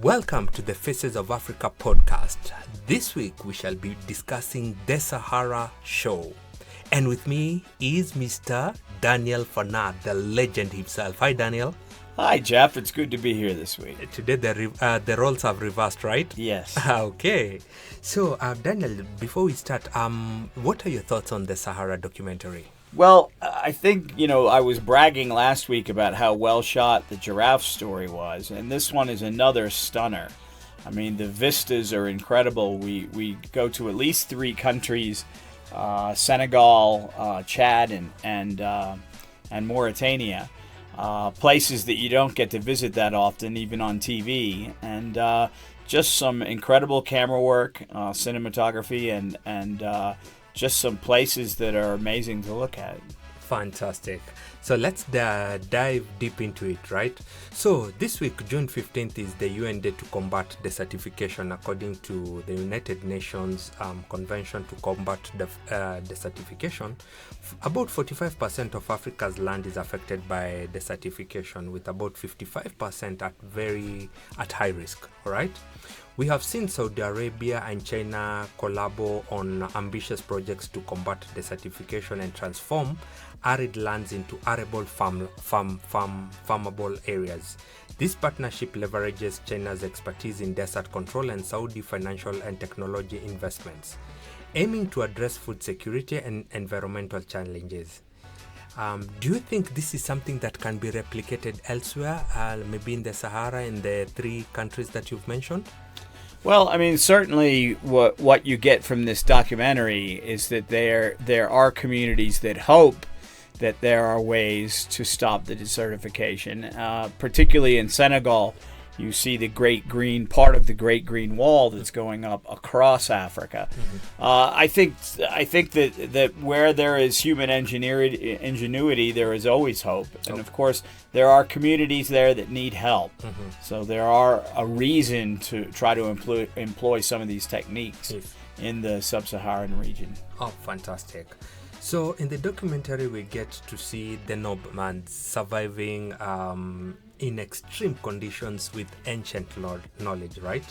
Welcome to the Faces of Africa podcast. This week we shall be discussing the Sahara show. And with me is Mr. Daniel Furnad, the legend himself. Hi, Daniel. Hi, Jeff. It's good to be here this week. Today the roles have reversed, right? Yes. Okay. So, Daniel, before we start, what are your thoughts on the Sahara documentary? Well, I think, I was bragging last week about how well shot the giraffe story was, and this one is another stunner. I mean, the vistas are incredible. We go to at least three countries, Senegal, Chad, and Mauritania. Places that you don't get to visit that often, even on TV, and just some incredible camera work, cinematography, and just some places that are amazing to look at. Fantastic. So let's dive deep into it, right? So this week, June 15th, is the UN Day to Combat Desertification, according to the United Nations Convention to Combat Desertification. About 45% of Africa's land is affected by desertification, with about 55% at high risk, all right? We have seen Saudi Arabia and China collabo on ambitious projects to combat desertification and transform arid lands into arable farmable areas. This partnership leverages China's expertise in desert control and Saudi financial and technology investments, aiming to address food security and environmental challenges. Do you think this is something that can be replicated elsewhere, maybe in the Sahara, in the three countries that you've mentioned? Well, I mean, certainly what you get from this documentary is that there are communities that hope that there are ways to stop the desertification. Particularly in Senegal, you see the part of the Great Green Wall that's going up across Africa. Mm-hmm. I think that where there is human ingenuity, there is always hope. And of course, there are communities there that need help. Mm-hmm. So there are a reason to try to employ some of these techniques in the sub-Saharan region. Oh, fantastic. So in the documentary, we get to see the nomads surviving in extreme conditions with ancient knowledge, right?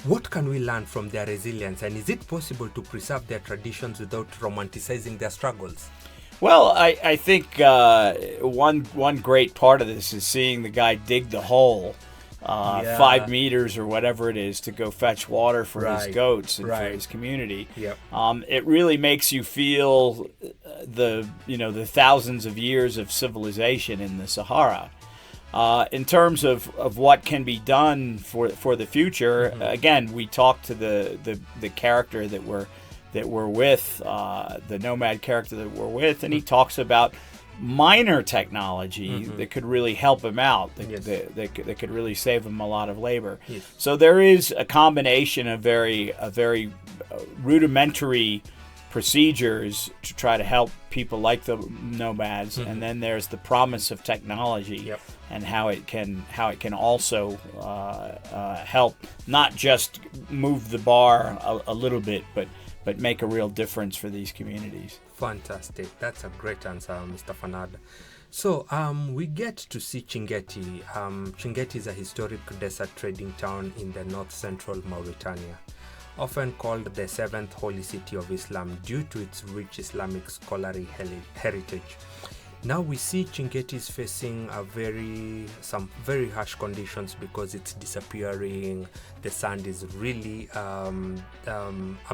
What can we learn from their resilience, and is it possible to preserve their traditions without romanticizing their struggles? Well, I think one great part of this is seeing the guy dig the hole 5 meters or whatever it is to go fetch water for his goats and for his community. Yep. It really makes you feel the thousands of years of civilization in the Sahara. In terms of what can be done for the future, mm-hmm. Again, we talked to the character that we're with, the nomad character that we're with, and he talks about minor technology mm-hmm. that could really help him out, that could really save him a lot of labor. Yes. So there is a combination of very rudimentary procedures to try to help people like the nomads, mm-hmm. and then there's the promise of technology and how it can also help not just move the bar a little bit, but make a real difference for these communities. Fantastic. That's a great answer, Mr. Furnad. So we get to see Chingeti. Chingeti is a historic desert trading town in the north-central Mauritania, often called the seventh holy city of Islam due to its rich Islamic scholarly heritage. Now we see Chingeti is facing some very harsh conditions because it's disappearing. The sand is really a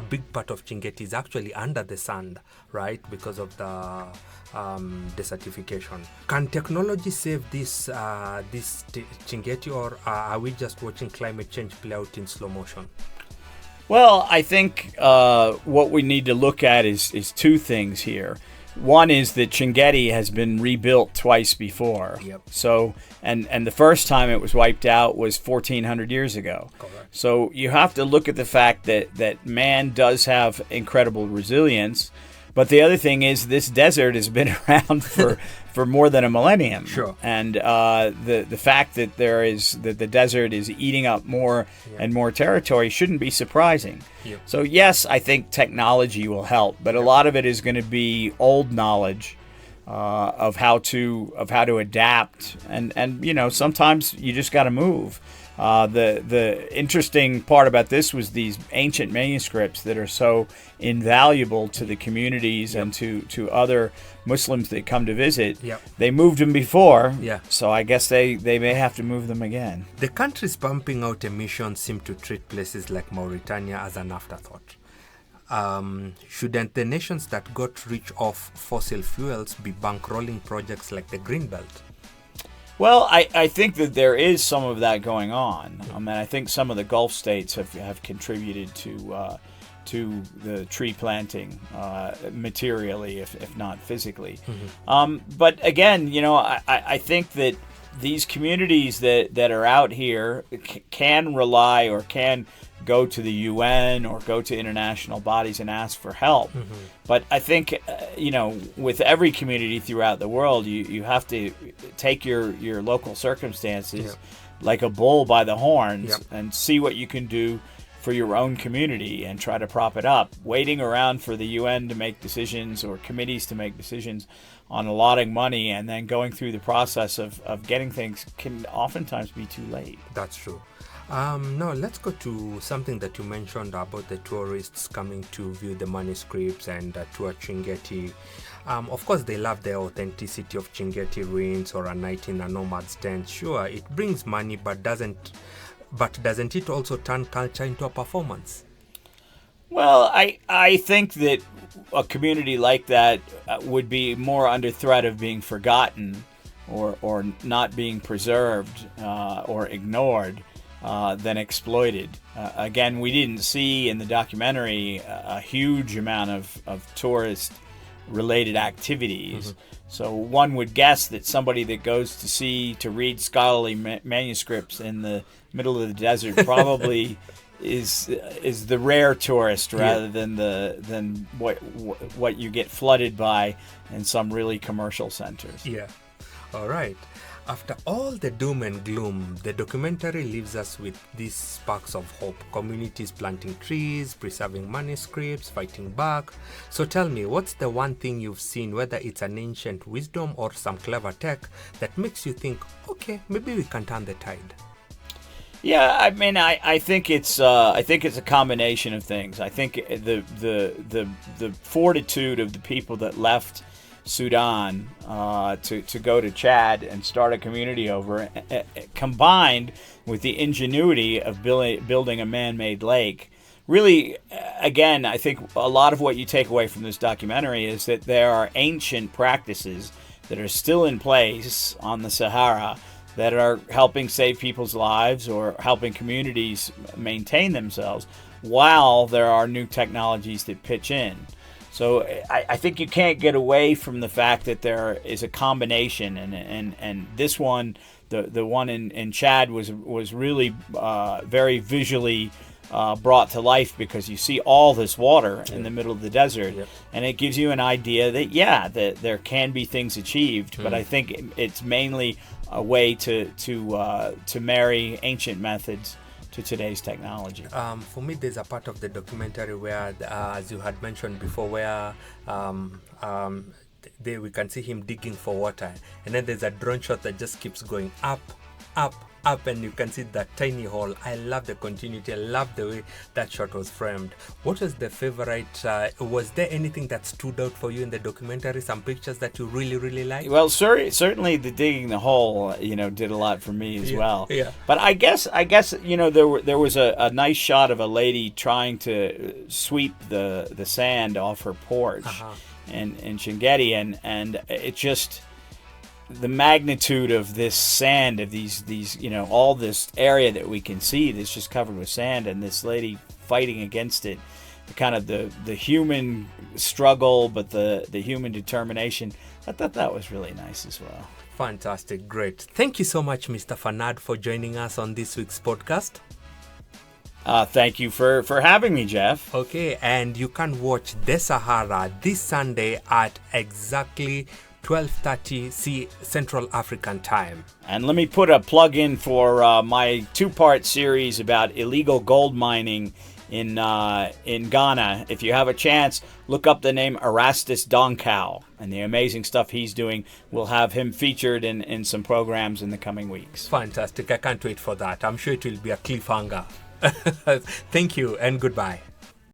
big part of Chingeti is actually under the sand, right? Because of the desertification. Can technology save this Chingeti, or are we just watching climate change play out in slow motion? Well, I think what we need to look at is two things here. One is that Chingeti has been rebuilt twice before. Yep. So, and the first time it was wiped out was 1,400 years ago. Correct. So you have to look at the fact that man does have incredible resilience. But the other thing is this desert has been around for more than a millennium. Sure. And the fact that the desert is eating up more and more territory shouldn't be surprising. Yep. So yes, I think technology will help, but a lot of it is going to be old knowledge of how to adapt, and sometimes you just got to move. The interesting part about this was these ancient manuscripts that are so invaluable to the communities and to other Muslims that come to visit. Yep. They moved them before, Yeah. so I guess they may have to move them again. The countries pumping out emissions seem to treat places like Mauritania as an afterthought. Shouldn't the nations that got rich off fossil fuels be bankrolling projects like the Green Belt? Well, I think that there is some of that going on. I mean, I think some of the Gulf states have contributed to the tree planting materially, if not physically. But again, I think that these communities that are out here can rely or can go to the UN or go to international bodies and ask for help. But I think, with every community throughout the world, you have to take your local circumstances like a bull by the horns and see what you can do for your own community and try to prop it up. Waiting around for the UN to make decisions or committees to make decisions on allotting money and then going through the process of getting things can oftentimes be too late. That's true. Now let's go to something that you mentioned about the tourists coming to view the manuscripts and tour Chinguetti. Of course, they love the authenticity of Chinguetti ruins or a night in a nomad's tent. Sure, it brings money, but doesn't it also turn culture into a performance? Well, I think that a community like that would be more under threat of being forgotten or not being preserved or ignored than exploited. Again, we didn't see in the documentary a huge amount of tourist-related activities. So one would guess that somebody that goes to read scholarly manuscripts in the middle of the desert probably is the rare tourist rather than what you get flooded by in some really commercial centers. Yeah. All right. After all the doom and gloom, the documentary leaves us with these sparks of hope. Communities planting trees, preserving manuscripts, fighting back. So tell me, what's the one thing you've seen, whether it's an ancient wisdom or some clever tech, that makes you think, okay, maybe we can turn the tide? Yeah, I mean, I think it's a combination of things. I think the fortitude of the people that left Sudan to go to Chad and start a community over, combined with the ingenuity of building a man-made lake. Really, again, I think a lot of what you take away from this documentary is that there are ancient practices that are still in place on the Sahara that are helping save people's lives or helping communities maintain themselves, while there are new technologies that pitch in. So I think you can't get away from the fact that there is a combination, and this one, the one in Chad was really very visually brought to life, because you see all this water in the middle of the desert, and it gives you an idea that that there can be things achieved, but I think it's mainly a way to marry ancient methods to today's technology. For me, there's a part of the documentary where, as you had mentioned before, where we can see him digging for water, and then there's a drone shot that just keeps going up, and you can see that tiny hole. I love the continuity. I love the way that shot was framed. What was the favorite? Was there anything that stood out for you in the documentary? Some pictures that you really liked? Well, certainly the digging the hole, did a lot for me as well. Yeah. But I guess there was a nice shot of a lady trying to sweep the sand off her porch in Chinguetti, and it just, the magnitude of this sand, of these all this area that we can see that's just covered with sand, and this lady fighting against it, the kind of the human struggle, but the human determination. I thought that was really nice as well. Fantastic, great. Thank you so much, Mr. Furnad, for joining us on this week's podcast. Thank you for having me, Jeff. Okay, and you can watch The Sahara this Sunday at exactly 12:30 Central African Time. And let me put a plug in for my two-part series about illegal gold mining in Ghana. If you have a chance, look up the name Erastus Donkau and the amazing stuff he's doing. We'll have him featured in some programs in the coming weeks. Fantastic. I can't wait for that. I'm sure it will be a cliffhanger. Thank you and goodbye.